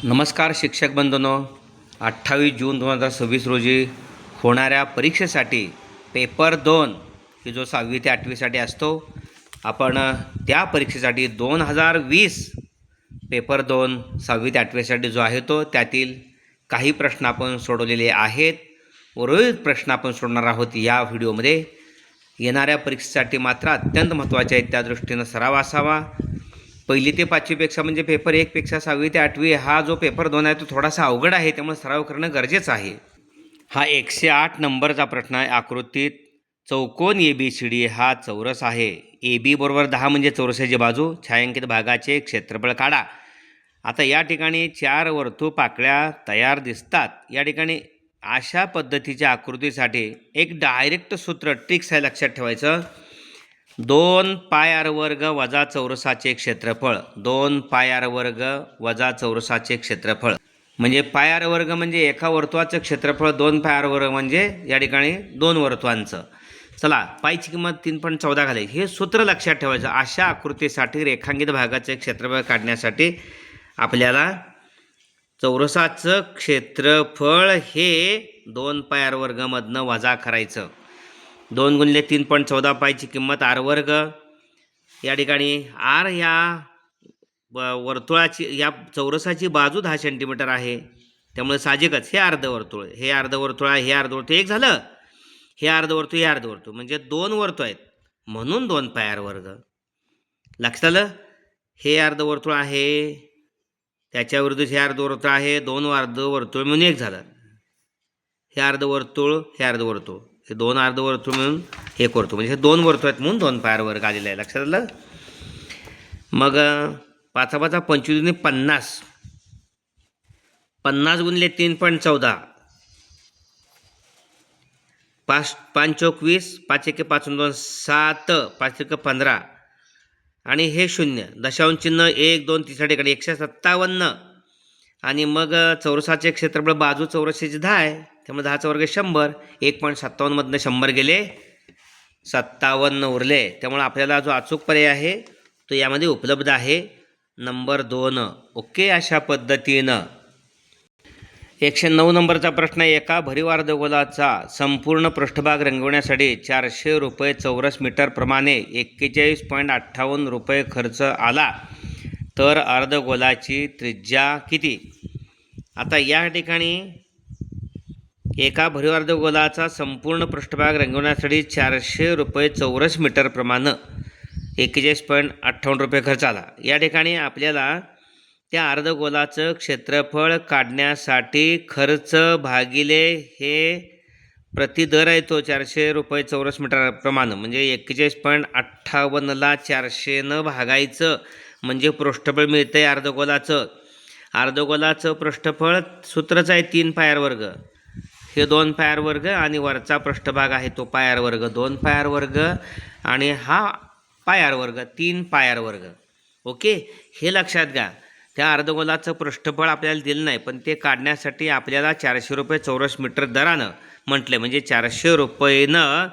नमस्कार शिक्षक बंधूंनो, 28 जून 2026 रोजी होणाऱ्या परीक्षेसाठी पेपर 2 की जो 6वी ते 8वीसाठी असतो, आपण त्या परीक्षेसाठी 2020 पेपर 2 6वी ते 8वीसाठी जो आहे तो त्यातील काही प्रश्न आपण सोडवलेले आहेत. उर्वरित प्रश्न आपण सोडणार आहोत या व्हिडिओमध्ये. येणाऱ्या परीक्षेसाठी मात्र अत्यंत महत्त्वाचे आहेत, त्या दृष्टीनं सराव असावा. 1ली ते 5वीपेक्षा म्हणजे पेपर 1पेक्षा 6वी ते 8वी हा जो पेपर 2 आहे तो थोडासा अवघड आहे, त्यामुळे सराव करणं गरजेचं आहे. हा 108 नंबरचा प्रश्न आहे. आकृतीत चौकोन ABCD हा चौरस आहे. AB बरोबर 10 म्हणजे चौरसाची बाजू. छायांकित भागाचे क्षेत्रफळ काढा. आता या ठिकाणी 4 वर्तुळपाकळ्या तयार दिसतात. या ठिकाणी अशा पद्धतीच्या आकृतीसाठी एक डायरेक्ट सूत्र ट्रिक्स आहे, लक्षात ठेवायचं. 2 पाय r वर्ग वजा चौरसाचे क्षेत्रफळ. 2 पाय r वर्ग वजा चौरसाचे क्षेत्रफळ म्हणजे पाय r वर्ग म्हणजे एका वर्तुळाचं क्षेत्रफळ, 2 पाय r वर्ग म्हणजे या ठिकाणी 2 वर्तुळांचं. चला, पायची किंमत 3.14 घालायची. हे सूत्र लक्षात ठेवायचं. अशा आकृतीसाठी रेखांकित भागाचे क्षेत्रफळ काढण्यासाठी आपल्याला चौरसाचं क्षेत्रफळ हे 2 पाय r वर्गमधनं वजा करायचं. 2 गुणिले 3.14 पायची किंमत r वर्ग. या ठिकाणी r या वर्तुळाची या चौरसाची बाजू 10 सेंटीमीटर आहे, त्यामुळे साहजिकच हे अर्धवर्तुळ, हे अर्धवर्तुळ आहे, हे अर्धवर्तुळ एक झालं, हे अर्धवर्तुळ, हे अर्धवर्तुळ म्हणजे 2 वर्तुळ आहेत, म्हणून 2 पाय r वर्ग. लक्षात आलं? हे अर्धवर्तुळ आहे, त्याच्याविरुद्ध हे अर्धवर्तुळ आहे, 2 अर्धवर्तुळ म्हणून एक झालं. हे अर्धवर्तुळ, हे अर्धवर्तुळ, हे 2 अर्धवर्तुळ मिळून एक वर्तुळ म्हणजे हे 2 वर्तुळ आहेत, म्हणून 2 पाय r वर्ग आलेलं आहे. लक्षात आलं? मग 5 5 25 50. 50 गुणिले 3.14, 5 5 चौक 20, 5 1 5 2 7, 5 1 15 आणि हे 0 दशांश चिन्ह 1 2 3 ठिकाणी 157. आणि मग चौरसाचे क्षेत्रफळ बाजू चौरसाची 10 आहे, त्यामुळे 10चा वर्ग 100. 1.57 मधनं 100 गेले, 57 उरले. त्यामुळे आपल्याला जो अचूक पर्याय आहे तो यामध्ये उपलब्ध आहे, नंबर 2. ओके. अशा पद्धतीनं 109 नंबरचा प्रश्न. एका भरीव अर्धगोलाचा संपूर्ण पृष्ठभाग रंगवण्यासाठी 400 रुपये चौरस मीटर प्रमाणे 41.58 रुपये खर्च आला, तर अर्धगोलाची त्रिज्या किती? आता या ठिकाणी एका भरीव अर्धगोलाचा संपूर्ण पृष्ठभाग रंगवण्यासाठी 400 रुपये चौरस मीटर प्रमाणे 41.58 रुपये खर्च आला. या ठिकाणी आपल्याला त्या अर्धगोलाचं क्षेत्रफळ काढण्यासाठी खर्च भागिले हे प्रति दर आहे तो 400 रुपये चौरस मीटर प्रमाणे म्हणजे 41.58ला 400नं भागायचं म्हणजे पृष्ठफळ मिळतं आहे अर्धगोलाचं. अर्धगोलाचं पृष्ठफळ सूत्रच आहे 3 पाय r वर्ग. हे 2 पाय r वर्ग आणि वरचा पृष्ठभाग आहे तो पाय r वर्ग, 2 पाय r वर्ग आणि हा पाय r वर्ग, 3 पाय r वर्ग. ओके. हे लक्षात घ्या. त्या अर्धगोलाचं पृष्ठफळ आपल्याला दिलं नाही, पण ते काढण्यासाठी आपल्याला 400 रुपये चौरस मीटर दरानं म्हटलं, म्हणजे 400 रुपयेनं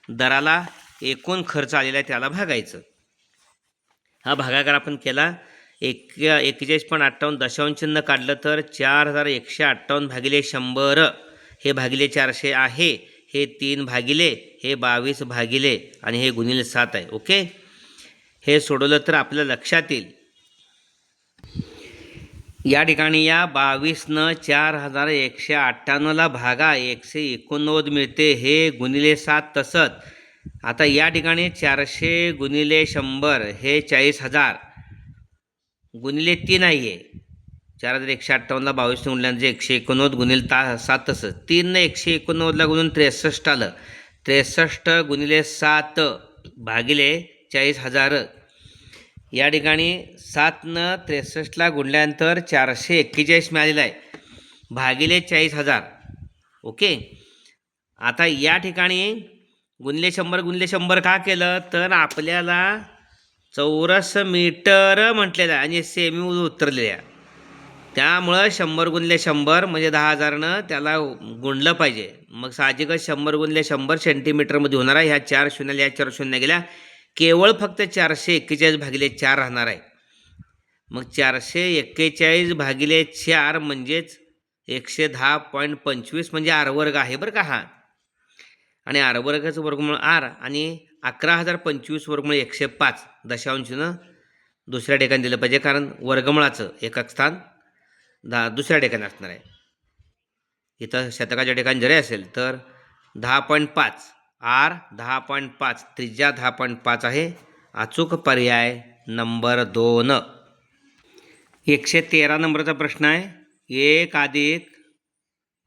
दराला एकूण खर्च आलेला आहे त्याला भागायचं. हा भागाकार आपण केला. 41.58 दशांश चिन्ह काढलं तर 4158 भागिले 100 हे भागिले 400 आहे, हे 3 भागिले, हे 22 भागिले आणि हे गुणिले 7 आहे. ओके. हे सोडवलं तर आपल्या लक्षात येईल. या ठिकाणी या 22नं 4198ला भागा 189 मिळते, हे गुणिले 7 तसंच. आता या ठिकाणी 400 गुणिले 100 हे 40,000 गुणिले 3 आहे. 4158ला 22 गुणल्यानंतर 189 गुणिले 7 तसंच. 3 189ला गुणून 63 आलं. 63 गुणिले 7 भागिले 40,000. या ठिकाणी 7नं 63ला गुणल्यानंतर 441 मिळालेलं आहे भागिले 40,000. ओके. आता या ठिकाणी गुणिले 100 का केलं तर आपल्याला चौरस मीटर म्हटलेलं आहे आणि सेमी उतरलेलं आहे, त्यामुळं 100 गुणिले 100 म्हणजे 10,000नं त्याला गुणलं पाहिजे. मग साहजिकच 100 गुणिले 100 सेंटीमीटरमध्ये होणार आहे. ह्या 4 शून्याला या 4 शून्य गेल्या, केवळ फक्त 441 भागिले 4 राहणार आहे. मग 441 भागिले 4 म्हणजेच 110.25 म्हणजे आर वर्ग आहे बरं का हा. आणि आर वर्गाचं वर्गमूळ आर आणि 11,025 वर्गमूळ 105 दशांशनं दुसऱ्या ठिकाणी दिलं पाहिजे, कारण वर्गमुळाचं एकक स्थान दुसऱ्या ठिकाणी असणार आहे. इथं शतकाच्या ठिकाणी जरी असेल तर 10.5 आर 10.5 त्रिज्या 10.5 आहे. अचूक पर्याय नंबर 2. 113 नंबरचा प्रश्न आहे. 1 अधिक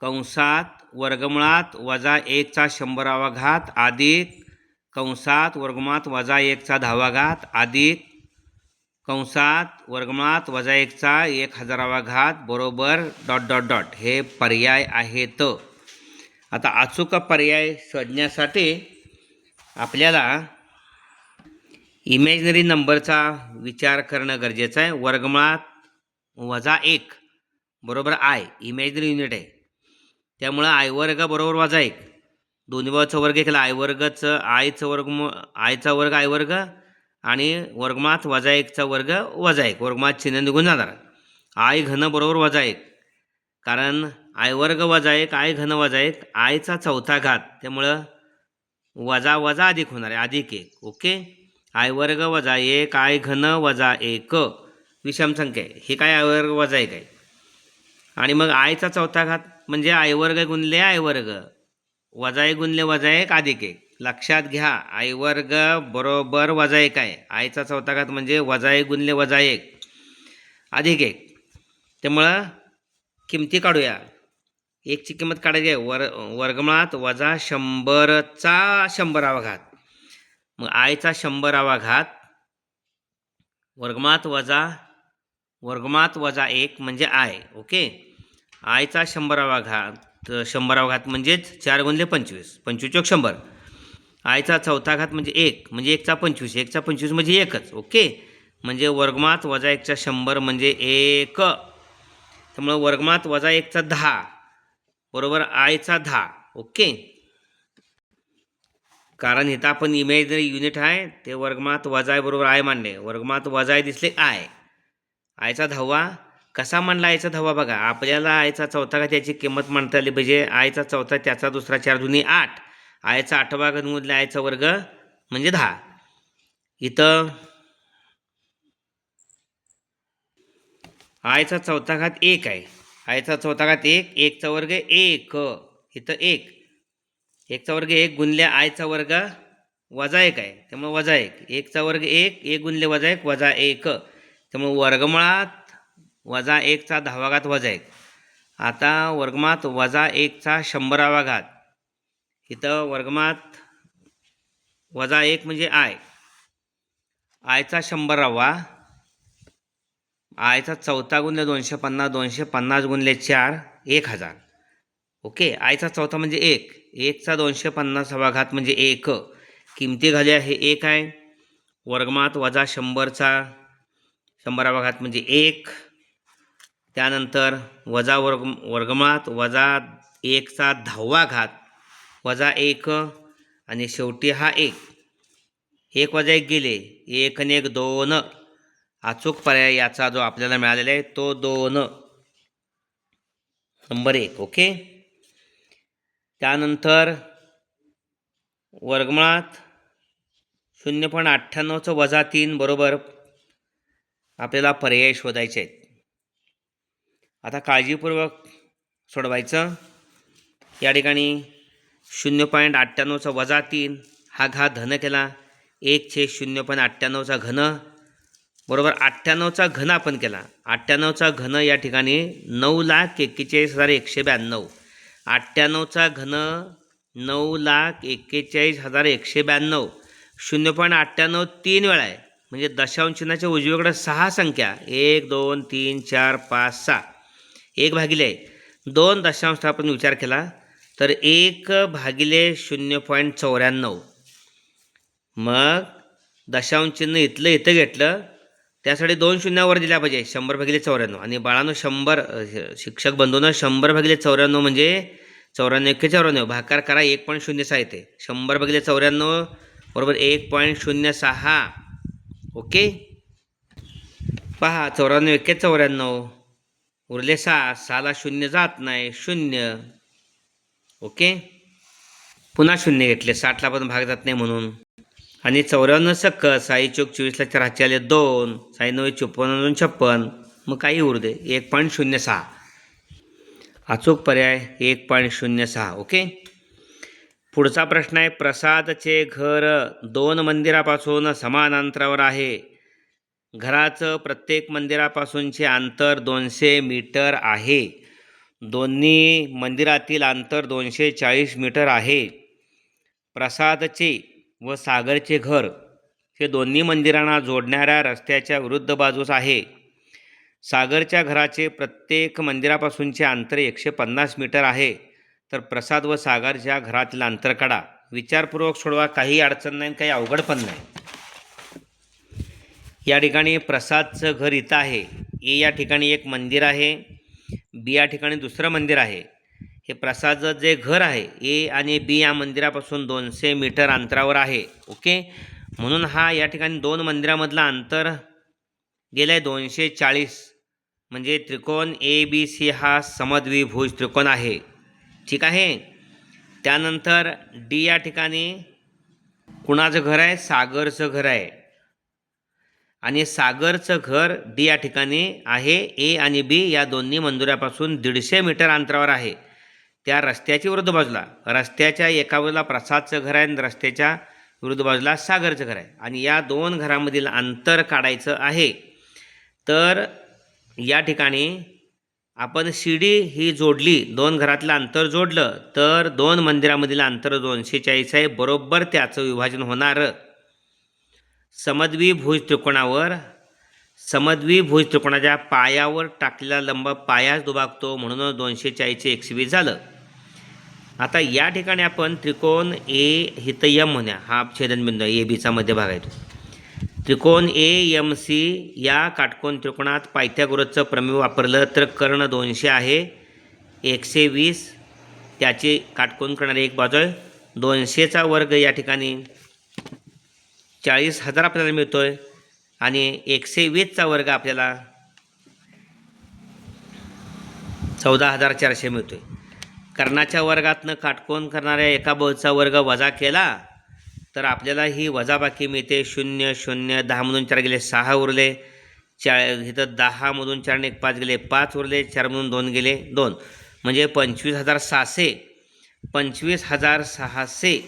कंसात वर्गमुळात वजा 1चा 100वा घात अधिक कंसात वर्गमुळात वजा 1चा 10वा घात अधिक कंसात वर्गमुळात वजा 1चा 1000वा घात बरोबर ... हे पर्याय आहेत. आता अचूक पर्याय शोधण्यासाठी आपल्याला इमॅजिनरी नंबरचा विचार करणं गरजेचं आहे. वर्गमुळात वजा 1 बरोबर आय इमॅजिनरी युनिट आहे, त्यामुळं आय वर्ग बरोबर वजा 1 दोन्ही बाजूचा वर्ग केला. आय वर्गचं आयचा वर्ग आय वर्ग आणि वर्गमुळात वजा 1चा वर्ग वजा 1 वर्गमुळात चिन्ह निघून जाणार. आय घन बरोबर वजा 1, कारण आय वर्ग वजा 1 आय घन वजा 1 आयचा चौथा घात, त्यामुळं वजा वजा अधिक होणार आहे अधिक 1. ओके. आय वर्ग वजा 1 आय घन वजा 1 विषम संख्या आहे. हे काय आय वर्ग वजा 1 आहे. आणि मग आयचा चौथा घात म्हणजे आय वर्ग गुणले आय वर्ग वजा 1 गुणले वजा 1 अधिक 1. लक्षात घ्या, आय वर्ग बरोबर वजा 1 आहे. आयचा चौथा घात म्हणजे वजा 1 गुणले वजा 1 अधिक 1. त्यामुळं किमती काढूया. 1ची किंमत काढायची आहे. वर्गमुळात वजा 100चा 100वा घात, मग आयचा 100वा घात वर्गमुळात वजा 1 म्हणजे आय. ओके. आयचा 100वा घात 100वा घात म्हणजेच 4 गुणले 25 25 चौक 100. आयचा चौथा घात म्हणजे 1 म्हणजे 1चा 25 1चा 25 म्हणजे 1च. ओके. म्हणजे वर्गमुळात वजा 1चा 100 म्हणजे 1. त्यामुळे वर्गमुळात वजा 1चा 10 बरोबर आयचा 10. ओके. कारण इथं आपण इमॅजिनरी युनिट आहे ते वर्गमुळात वजा आहे बरोबर आय मांडले. वर्गमुळात वजा आहे दिसले आय. आयचा 10वा कसा मांडला? आयचा 10वा बघा, आपल्याला आयचा चौथा घात त्याची किंमत मांडता आली पाहिजे. आयचा चौथा त्याचा दुसरा 4 दुनी 8 आयचा 8वा घन गुणले आयचा वर्ग म्हणजे 10. इथं आयचा चौथा घात 1 आहे. आयचा चौथा घात 1 1चा वर्ग 1 इथं 1 1चा वर्ग 1 गुणले आयचा वर्ग वजा 1 आहे, त्यामुळे वजा 1 1चा वर्ग 1 1 गुणले वजा 1 वजा 1. त्यामुळे वर्गमुळात वजा 1चा 10वा घात वजा 1. आता वर्गमुळात वजा 1चा 100वा घात, इथं वर्गमुळात वजा 1 म्हणजे आय. आयचा 100वा आयचा चौथा गुणले 250 250 गुणले 4 1000. ओके. आयचा चौथा म्हणजे 1 1चा 250वा घात म्हणजे 1. किमती घाल्या हे 1 आहे. वर्गमुळात वजा 100चा 100वा घात म्हणजे 1. त्यानंतर वजा वर्गमुळात वजा 1चा 10वा घात वजा 1 आणि शेवटी हा 1 1 वजा 1 गेले 1 आणि 1 2. अचूक पर्याय याचा जो आपल्याला मिळालेला आहे तो 2 नंबर 1. ओके. त्यानंतर वर्गमुळात 0.98चं वजा 3 बरोबर आपल्याला पर्याय शोधायचे आहेत. आता काळजीपूर्वक सोडवायचं. या ठिकाणी 0.98चं वजा 3 हा घात धन केला 1/0.98चा घन बरोबर 98चा घन आपण केला. 98चा घन या ठिकाणी 9,41,192. 98चा घन 9,41,192. 0.98 3 वेळा आहे म्हणजे दशांश चिन्हाच्या उजवीकडे 6 संख्या 1 2 3 4 5 6 1 भागिले 2 दशांश आपण विचार केला तर 1 भागिले 0.94. मग दशांश चिन्ह इथलं इथं घेतलं त्यासाठी 2 शून्यावर दिल्या पाहिजे 100 भागिले 94. आणि बाळांनो 100 शिक्षक बंधूंनो 100 भागिले 94 म्हणजे 94 एक्के 94 भाकार करा 1.06 येते. 100 भागिले 94 बरोबर 1.06. ओके. पहा 94 एके 94 उरले 6ला 0 जात नाही 0. ओके, पुन्हा 0 घेतले, 60ला पण भाग जात नाही म्हणून. आणि 54 सक्क 6 चोक 24ला 4 हातचे आले 2, 6 9 54 2 56, मग काही उरू दे 1.06. अचूक पर्याय 1.06. ओके. पुढचा प्रश्न आहे, प्रसादचे घर 2 मंदिरापासून समान अंतरावर आहे. घराचं प्रत्येक मंदिरापासूनचे अंतर 200 मीटर आहे. दोन्ही मंदिरातील अंतर 240 मीटर आहे. प्रसादचे व सागरचे घर हे दोन्ही मंदिरांना जोडणाऱ्या रस्त्याच्या विरुद्ध बाजूस आहे. सागरच्या घराचे प्रत्येक मंदिरापासूनचे अंतर 150 मीटर आहे. तर प्रसाद व सागरच्या घरातील अंतर काढा. विचारपूर्वक सोडवा, काही अडचण नाही, काही अवघड पण नाही. या ठिकाणी प्रसादचं घर इथं आहे. ए या ठिकाणी एक मंदिर आहे, बी या ठिकाणी दुसरं मंदिर आहे. हे प्रसादचं जे घर आहे ए आणि बी या मंदिरापासून 200 मीटर अंतरावर आहे. ओके, म्हणून हा या ठिकाणी 2 मंदिरामधला अंतर गेलं आहे 240. म्हणजे त्रिकोण ABC हा समद्विभुज त्रिकोण आहे. ठीक आहे. त्यानंतर डी या ठिकाणी कुणाचं घर आहे? सागरचं घर आहे. आणि सागरचं घर डी या ठिकाणी आहे. ए आणि बी या दोन्ही मंदिरापासून 150 मीटर अंतरावर आहे. त्या रस्त्याच्या विरुद्ध बाजूला, रस्त्याच्या एका बाजूला प्रसादचं घर आहे आणि रस्त्याच्या विरुद्ध बाजूला सागरचं घर आहे. आणि या 2 घरामधील अंतर काढायचं आहे. तर या ठिकाणी आपण CD ही जोडली, 2 घरातलं अंतर जोडलं तर 2 मंदिरामधील अंतर 240 आहे. बरोबर त्याचं विभाजन होणार समद्विभुज त्रिकोणाच्या पायावर टाकलेला लंब पायाच दुभागतो, म्हणून 240 120 झालं. आता या ठिकाणी आपण त्रिकोण ए हित एम म्हणूया, हा छेदनबिंदू आहे, ABचा मध्यभाग आहे तो. त्रिकोण AMC या काटकोन त्रिकोणात पायथागोरसचं प्रमेय वापरलं तर कर्ण 200 आहे, 120 त्याचे काटकोन करणारी एक बाजू आहे. 200चा वर्ग या ठिकाणी 40,000 आपल्याला मिळतोय आणि 120चा वर्ग आपल्याला 14,400 मिळतोय. कर्णाच्या वर्गातनं काटकोन करणाऱ्या एका बाजूचा वर्ग वजा केला तर आपल्याला ही वजाबाकी मिळते. 0 0 10मधून 4 गेले 6 उरले, इथं 10मधून 4 ने 5 गेले 5 उरले, 4मधून 2 गेले 2, म्हणजे 25,600. 25,600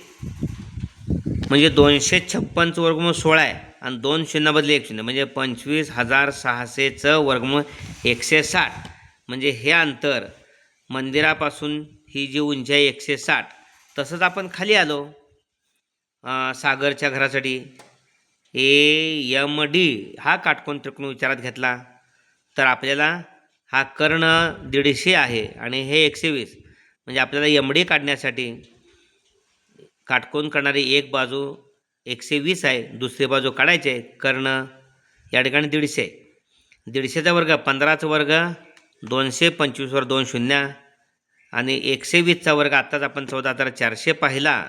म्हणजे 256चं वर्गमूळ 16 आहे आणि 2 शून्य बदले 1 शून्य, म्हणजे 25,600चं वर्गमूळ 160. म्हणजे हे अंतर मंदिरापासून ही जी उंची आहे 160. तसंच आपण खाली आलो सागरच्या घरासाठी AMD हा काटकोन त्रिकोण विचारात घेतला तर आपल्याला हा कर्ण 150 आहे आणि हे 120, म्हणजे आपल्याला MD काढण्यासाठी काटकोन करणारी एक बाजू 120 आहे, दुसरी बाजू काढायची आहे. कर्ण या ठिकाणी 150 आहे. 150चा वर्ग 15चा वर्ग 225 वर 2 शून्य आणि 120चा वर्ग आत्ताच आपण 14,400 पाहिला.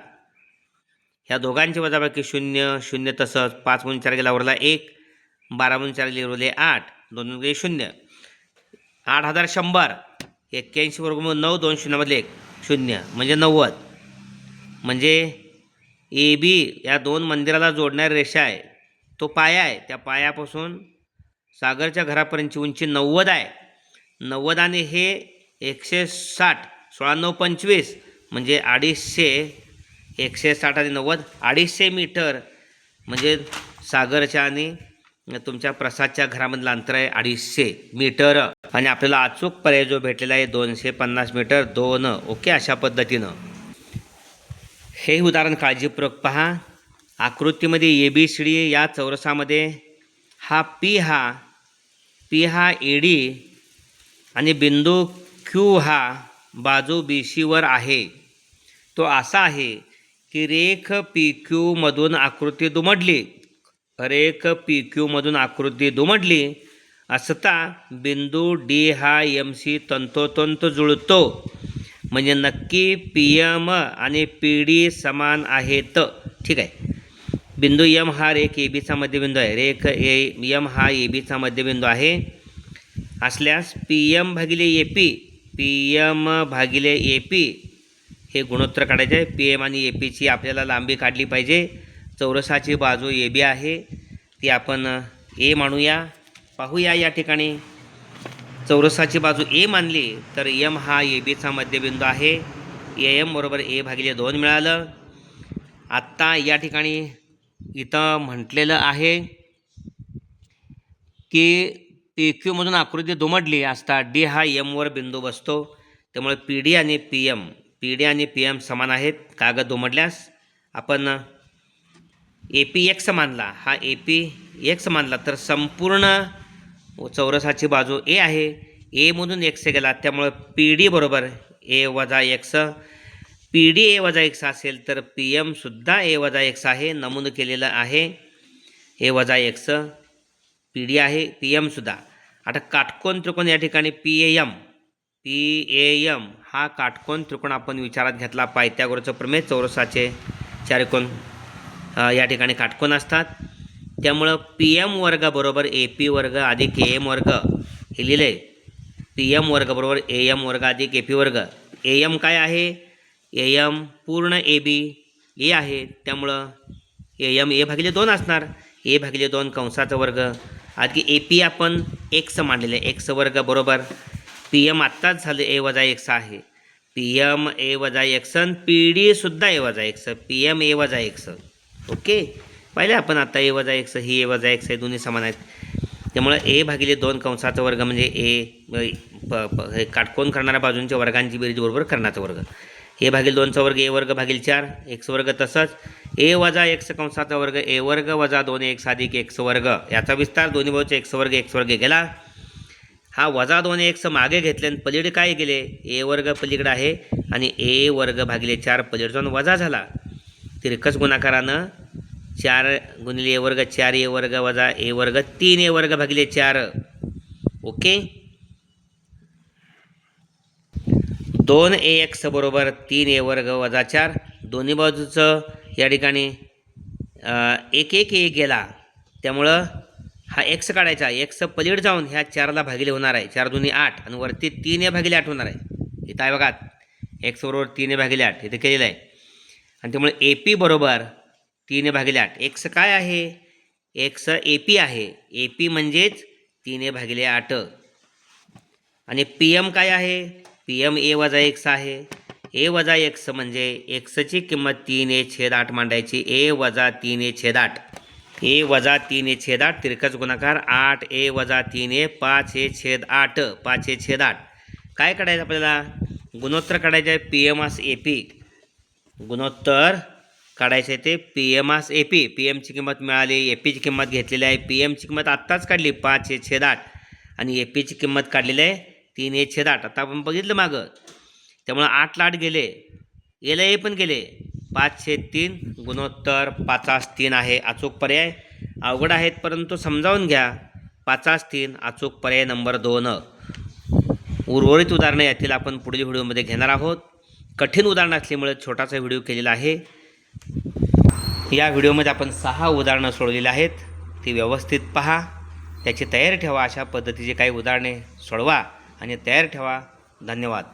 ह्या दोघांची वजाबाकी 0 0 तसंच 5मधून 4 गेला उरला 1, 12मधून 4 गेले उरले 8, 2 गेले 0, 8,100. 81 वर्गमूळ 9, 2 शून्यामधले 1 शून्य, म्हणजे 90. म्हणजे AB या 2 मंदिराला जोडणारी रेषा आहे, तो पाया आहे. त्या पायापासून सागरच्या घरापर्यंतची उंची 90 आहे. 90 आणि हे 160, 16 9 25, म्हणजे 250. 160 आणि 90 250 मीटर, म्हणजे सागरच्या आणि तुमच्या प्रसादच्या घरामधलं अंतर आहे 250 मीटर. आणि आपल्याला अचूक पर्याय जो भेटलेला आहे 250 मीटर 2. ओके, अशा पद्धतीनं हे उदाहरण काळजीपूर्वक पहा. आकृतीमध्ये ABCD या चौरसामध्ये हा P हा AD आणि बिंदू Q हा बाजू BC वर आहे. तो असा आहे की रेख PQ मधून आकृती दुमडली असता बिंदू D हा MC तंतोतंत जुळतो, म्हणजे नक्की PM आणि PD समान आहेत. ठीक आहे. बिंदू यम हा रेख ए बीचा मध्यबिंदू आहे. रेख यम हा ए बीचा मध्यबिंदू आहे असल्यास पी एम भागिले ए पी, पी एम भागिले ए पी हे गुणोत्तर काढायचे आहे. पी एम आणि ए पीची आपल्याला लांबी काढली पाहिजे. चौरसाची बाजू ए बी आहे, ती आपण ए मानूया. पाहूया या ठिकाणी चौरसाची बाजू ए मानली तर यम हा ए बीचा मध्यबिंदू आहे. ए एम बरोबर ए भागिले 2 मिळालं. आत्ता या ठिकाणी इथं म्हटलेलं आहे की पी क्यूमधून आकृती दुमडली असता डी हा एमवर बिंदू बसतो. त्यामुळे पी डी आणि पी एम समान आहेत. कागद दुमडल्यास आपण ए पी एक्स मानला, हा ए पी एक्स मानला तर संपूर्ण चौरसाची बाजू ए आहे. एमधून एक्स गेला त्यामुळे पी डी बरोबर ए वजा एक्स. पी डी ए वजा एक्स असेल तर पी एमसुद्धा ए वजा एक्स आहे, नमूद केलेलं आहे ए वजा एक्स. पी डी आहे, पी एमसुद्धा. आता काटकोन त्रिकोण या ठिकाणी पी ए एम हा काटकोन त्रिकोण आपण विचारात घेतला. पायथागोरसचं प्रमेय, चौरसाचे चारिकोण या ठिकाणी काटकोन असतात. त्यामुळं पी एम वर्ग बरोबर ए पी वर्ग अधिक ए एम वर्ग हे लिहिलं आहे. पी एम वर्ग बरोबर ए एम वर्ग अधिक ए पी वर्ग. ए एम काय आहे? ए एम पूर्ण ए बी ए आहे, त्यामुळं ए एम ए भागिले 2 असणार. ए भागिले 2 कंसाचा वर्ग अधिक ए पी आपण एक्स मांडलेलं आहे, एक्स वर्ग बरोबर पी एम आत्ताच झालं ए वजा एक्स आहे. पी एम ए वजा एक्स आणि पी डीसुद्धा ए वजा एक्स, पी एम ए वजा एक्स. ओके, पाहिलं आपण आता ए वजा एक्स ही ए वजा एक्स हे दोन्ही समान आहेत. त्यामुळं ए भागिले 2 कंसाचा वर्ग म्हणजे हे काटकोन करणाऱ्या बाजूंच्या वर्गांची बेरीज बरोबर कर्णाचा वर्ग. ए भागिले 2चा वर्ग ए वर्ग भागिले 4 एक्स वर्ग. तसंच ए वजा एक्स कंसाचा वर्ग ए वर्ग वजा 2 एक्स अधिक एक्स वर्ग. याचा विस्तार दोन्ही बाजूचे एक्स वर्ग गेला. हा वजा 2 एक्स मागे घेतले आणि पलीकडे काय गेले? ए वर्ग पलीकडे आहे आणि ए वर्ग भागिले 4 पलीकडे जाऊन वजा झाला. तिरकस गुणाकारानं 4 गुणिले ए वर्ग 4 ए वर्ग वजा ए वर्ग 3 ए वर्ग भागिले 4. ओके, 2 ए एक्स बरोबर 3 ए वर्ग वजा 4. दोन्ही बाजूचं या ठिकाणी एक ए गेला, त्यामुळं हा एक्स काढायचा. एक्स पलीड जाऊन ह्या 4ला भागिले होणार आहे. 4 दुनी 8 आणि वरती 3 ए भागिले 8 होणार आहे. इथं आहे बघा, एक्स बरोबर 3 ए भागिले 8 इथे केलेलं आहे. आणि त्यामुळे ए पी बरोबर 3 ए भागिले 8. एक्स काय आहे? एक्स ए पी आहे. ए पी म्हणजेच 3 ए भागिले 8. आणि पी एम काय आहे? पी एम ए वजा एक्स आहे. ए वजा एक्स म्हणजे एक्सची किंमत 3 ए छेद 8 मांडायची. ए वजा 3 ए छेद 8. ए वजा 3 ए छेद 8 तिरकस गुणाकार 8 ए वजा 3 ए 5 ए छेद 8. 5 ए छेद 8 काय काढायचं आपल्याला? गुणोत्तर काढायचं आहे. पी एम आस ए पी गुणोत्तर काढायचं आहे ते पी एम आस ए पी. पी एमची किंमत मिळाली, ए पीची किंमत घेतलेली आहे. पी एमची किंमत आत्ताच काढली 5 ए छेद 8 आणि ए पीची किंमत काढलेली आहे 3 ए छेद 8. आता आपण बघितलं मागं, त्यामुळं 8 ला 8 गेले, एला ए पण गेले. 5 छेद 3 गुणोत्तर 5 3 आहे अचूक पर्याय. अवघड आहेत परंतु समजावून घ्या. 5 3 अचूक पर्याय नंबर 2. उर्वरित उदाहरणं यातील आपण पुढील व्हिडिओमध्ये घेणार आहोत. कठीण उदाहरण असल्यामुळे छोटासा व्हिडिओ केलेला आहे. या व्हिडिओमध्ये आपण 6 उदाहरणं सोडवलेली आहेत. ती व्यवस्थित पहा, त्याची तयारी ठेवा. अशा पद्धतीचे काही उदाहरणे सोडवा आणि तयार ठेवा. धन्यवाद.